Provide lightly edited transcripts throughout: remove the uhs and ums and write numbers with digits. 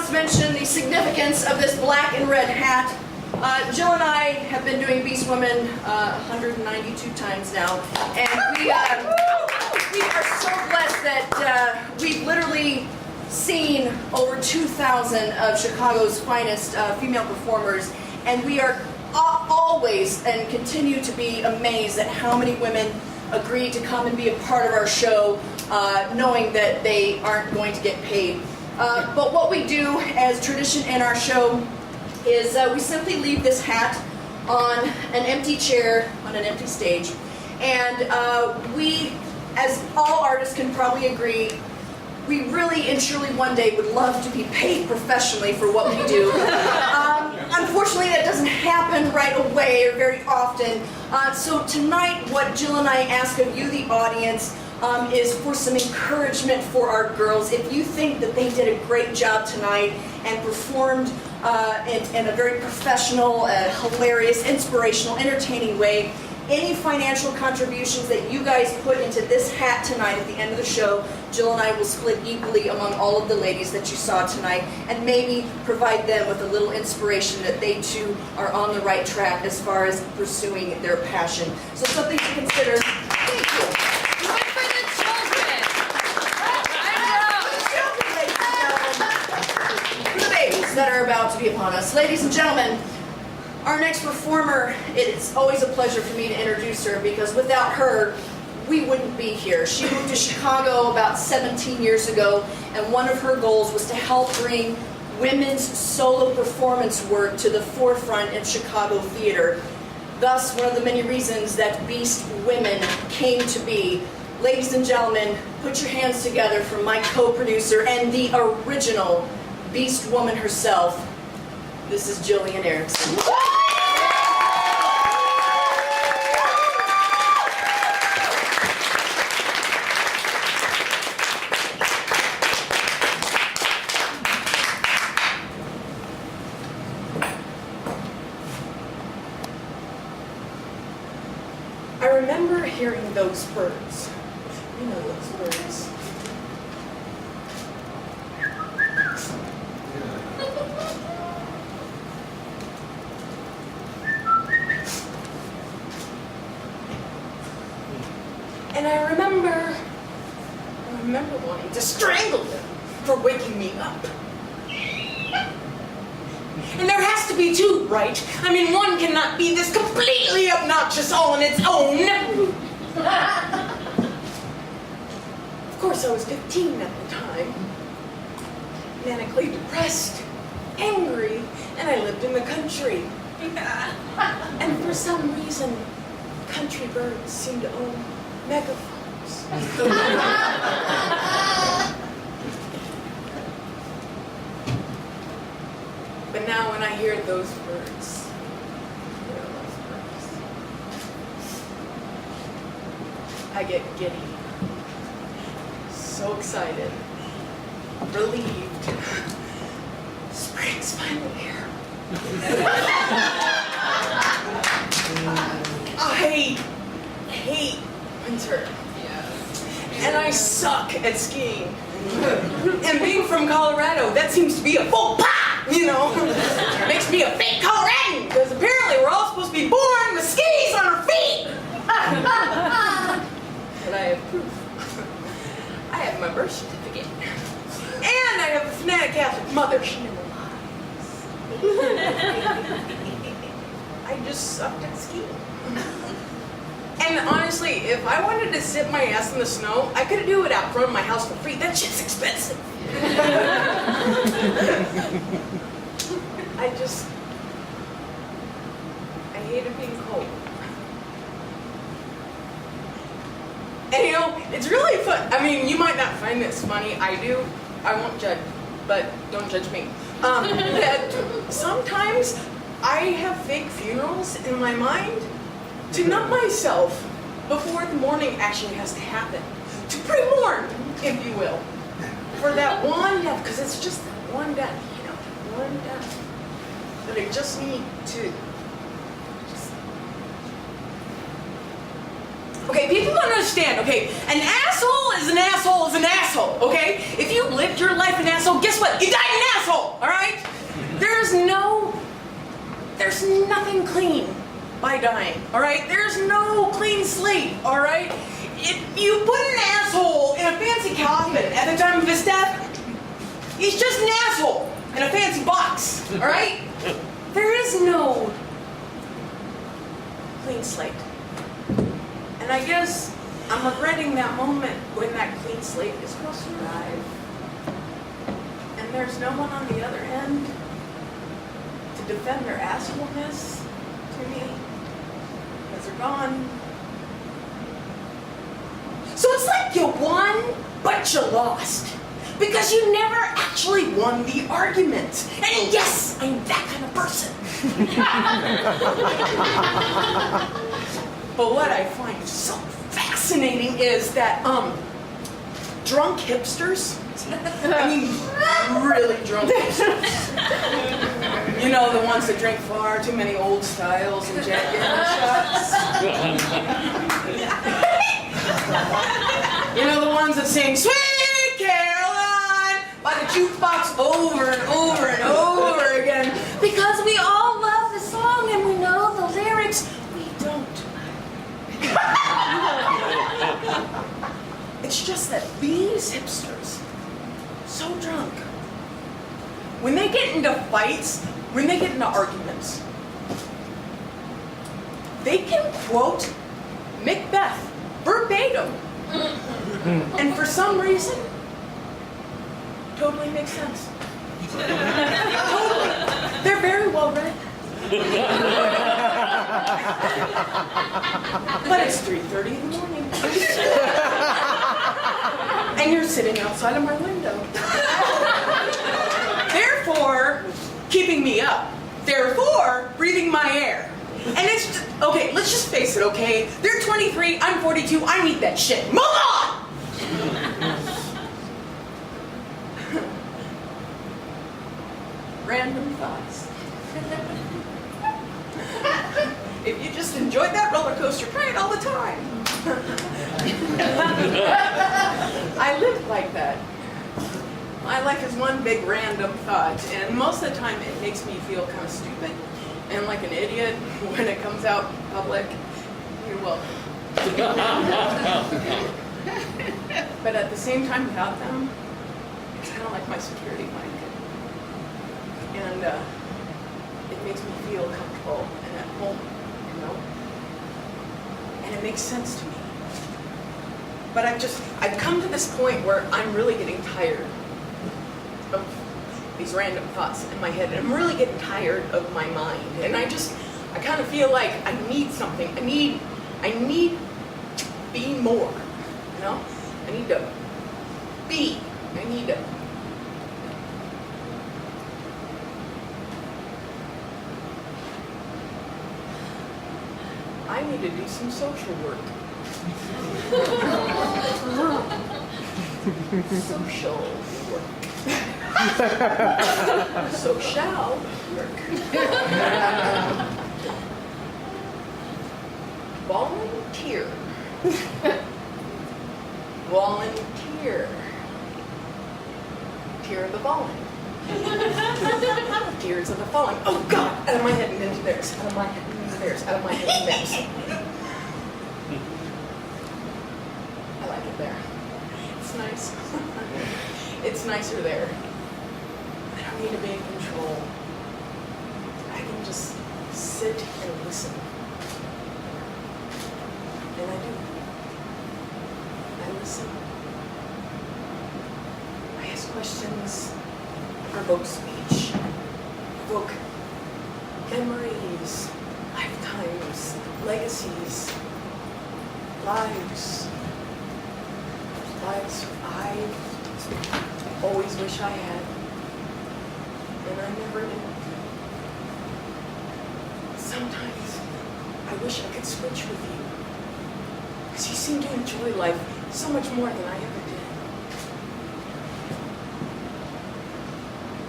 must mention the significance of this black and red hat. Jill and I have been doing Beastwomen 192 times now, and we are so blessed that we've literally seen over 2,000 of Chicago's finest female performers, and we are always and continue to be amazed at how many women agreed to come and be a part of our show, knowing that they aren't going to get paid. But what we do as tradition in our show is we simply leave this hat on an empty chair on an empty stage, and we, as all artists can probably agree, we really and truly one day would love to be paid professionally for what we do. Unfortunately, that doesn't happen right away or very often. So tonight, what Jill and I ask of you, the audience, is for some encouragement for our girls. If you think that they did a great job tonight and performed in a very professional, hilarious, inspirational, entertaining way, any financial contributions that you guys put into this hat tonight at the end of the show, Jill and I will split equally among all of the ladies that you saw tonight, and maybe provide them with a little inspiration that they too are on the right track as far as pursuing their passion. So something to consider. Thank you. Do it for the children. For the babies that are about to be upon us. Ladies and gentlemen, our next performer, it's always a pleasure for me to introduce her, because without her, we wouldn't be here. She moved to Chicago about 17 years ago, and one of her goals was to help bring women's solo performance work to the forefront in Chicago theater. Thus, one of the many reasons that Beastwomen came to be. Ladies and gentlemen, put your hands together for my co-producer and the original Beastwoman herself. This is Jillian Erickson. I remember hearing those birds. You know those birds. And I remember wanting to strangle them for waking me up. And there has to be two, right? I mean, one cannot be this completely obnoxious all on its own. Of course, I was 15 at the time. Manically depressed, angry, and I lived in the country. And for some reason, country birds seem to own megaphones. But now when I hear those birds, I get giddy. So excited. Relieved. Spring's finally here. I hate winter. And I suck at skiing. And being from Colorado, that seems to be a faux pas, you know. Makes me a fake Coloradan, because apparently we're all supposed to be born with skis on our feet. But I have proof. I have my birth certificate. And I have a fanatic Catholic mother. She never lies. I just sucked at skiing. And honestly, if I wanted to sit my ass in the snow, I could do it out front of my house for free. That shit's expensive. I hated being cold. And you know, it's really fun. I mean, you might not find this funny. I do. I won't judge, but don't judge me. That sometimes I have fake funerals in my mind to numb myself before the mourning actually has to happen. To pre-mourn, if you will, for that one death, because it's just that one death, you know, one death that I just need to. Okay, people don't understand, okay? An asshole is an asshole is an asshole, okay? If you live lived your life an asshole, guess what? You died an asshole, all right? There's nothing clean by dying, all right? There's no clean slate, all right? If you put an asshole in a fancy coffin at the time of his death, he's just an asshole in a fancy box, all right? There is no clean slate. And I guess I'm regretting that moment when that clean slate is supposed to arrive. And there's no one on the other end to defend their assholeness to me, because they're gone. So it's like you won, but you lost. Because you never actually won the argument. And yes, I'm that kind of person. But what I find so fascinating is that drunk hipsters, I mean really drunk hipsters, you know, the ones that drink far too many old styles and Jack Daniel's shots. You know, the ones that sing Sweet Caroline by the jukebox over and over and over again. Because we all love the song and we know the lyrics. We don't. It's just that these hipsters, so drunk, when they get into fights, when they get into arguments, they can quote Macbeth verbatim. And for some reason, totally makes sense. Totally. They're very well read. But it's 3:30 in the morning. And you're sitting outside of my window. Therefore, keeping me up. Therefore, breathing my air. And it's just, okay, let's just face it, okay? They're 23, I'm 42, I need that shit. Move on! Random thoughts. If you just enjoyed that roller coaster, try it all the time. I live like that. My life is one big random thought, and most of the time it makes me feel kind of stupid and like an idiot when it comes out in public. You're welcome. But at the same time, without them, it's kind of like my security blanket. And it makes me feel comfortable and at home, you know? And it makes sense to me. But I've come to this point where I'm really getting tired of these random thoughts in my head. And I'm really getting tired of my mind. And I kind of feel like I need something. I need to be more, you know? I need to be. I need to. I need to do some social work. Social work. So shall work. Volunteer. Volunteer. Tear of the fallen. Tears of the fallen. Oh God! Out of my head and into theirs. Out of my head and into theirs. Out of my head and theirs. I like it there. It's nice. It's nicer there. I don't need to be in control. I can just sit and listen. And I do. I listen. I ask questions. Provoke speech. Provoke memories. Lifetimes. Legacies. Lives. Lives I always wish I had. And I never did. Sometimes I wish I could switch with you. Because you seem to enjoy life so much more than I ever did.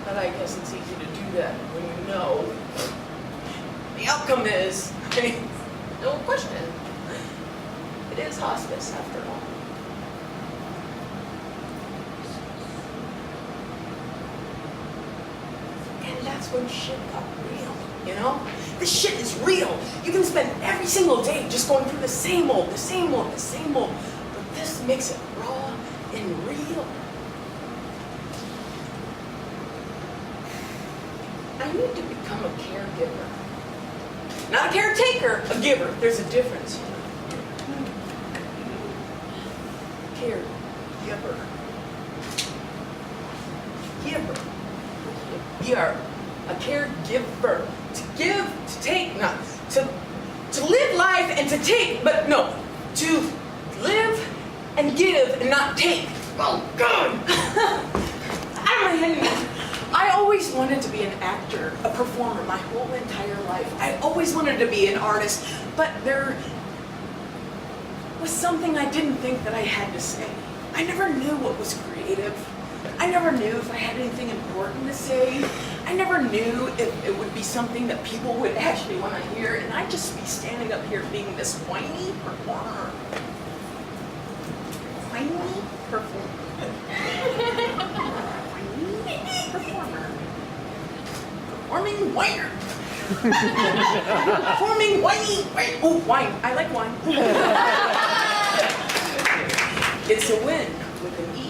But I guess it's easy to do that when you know the outcome is, no question, it is hospice after all. that's when shit got real, you know? This shit is real. You can spend every single day just going through the same old, the same old, the same old. But this makes it raw and real. I need to become a caregiver. Not a caretaker, a giver. There's a difference. Caregiver. Giver. We are a caregiver. To give, to take, not to live life and to take, but no, to live and give and not take. Oh God! Out of my head. I always wanted to be an actor, a performer, my whole entire life. I always wanted to be an artist, but there was something I didn't think that I had to say. I never knew what was creative. I never knew if I had anything important to say. I never knew if it would be something that people would actually want to hear, and I'd just be standing up here being this whiny performer. Whiny performer. Performer. Performing whiner. Performing whiny. Oh, wine. I like wine. It's a win with an E.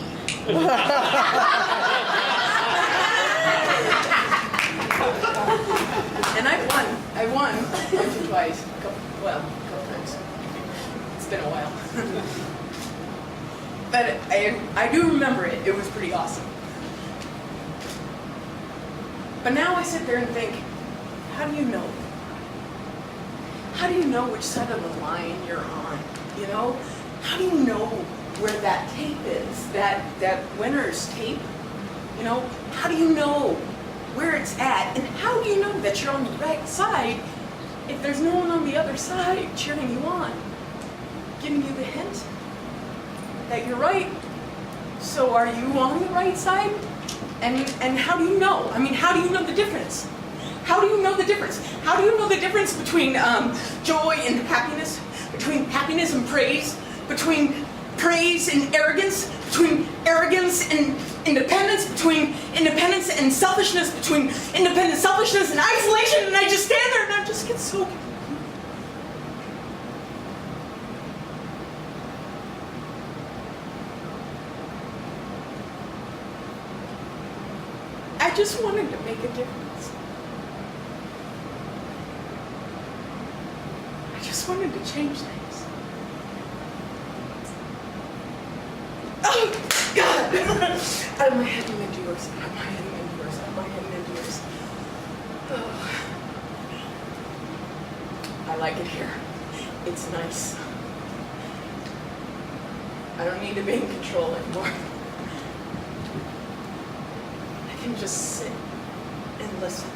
And I won once or twice. A couple times. It's been a while. But I do remember it. It was pretty awesome. But now I sit there and think, how do you know? How do you know which side of the line you're on? You know? How do you know where that tape is? That winner's tape? You know? How do you know where it's at? And how do you know that you're on the right side if there's no one on the other side cheering you on? Giving you the hint that you're right. So are you on the right side? And how do you know? I mean, how do you know the difference? How do you know the difference? How do you know the difference between joy and happiness? Between happiness and praise? Between praise and arrogance? Between arrogance and independence? Between independence and selfishness? Between independent selfishness and isolation? And I just stand there and I just get so... I just wanted to make a difference. I just wanted to change things. Oh, God! Out of my head and into yours. Out of my head and into yours. Out of my head and into yours. Oh. I like it here. It's nice. I don't need to be in control anymore. I can just sit and listen.